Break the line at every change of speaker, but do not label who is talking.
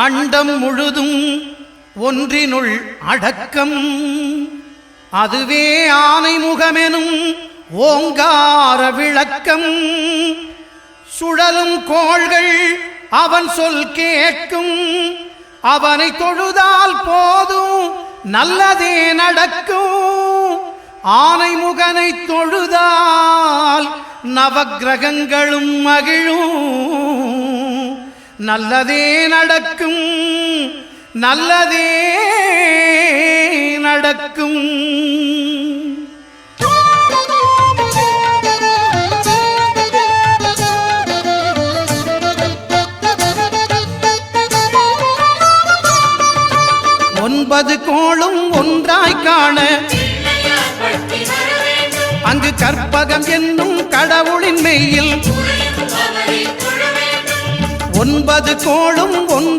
அண்டம் முழுதும் ஒன்றினுள் அடக்கம், அதுவே ஆனைமுகமெனும் ஓங்கார விளக்கம். சுழலும் கோள்கள் அவன் சொல் கேட்கும், அவனை தொழுதால் போதும் நல்லதே நடக்கும். ஆனைமுகனை தொழுதால் நவக்கிரகங்களும் மகிழும், நல்லதே நடக்கும், நல்லதே நடக்கும். ஒன்பது கோளும் ஒன்றாய் காண அங்கு கற்பகம் என்னும் கடவுளின் மெய்யில் 9 கோளும் ஒன்றாய்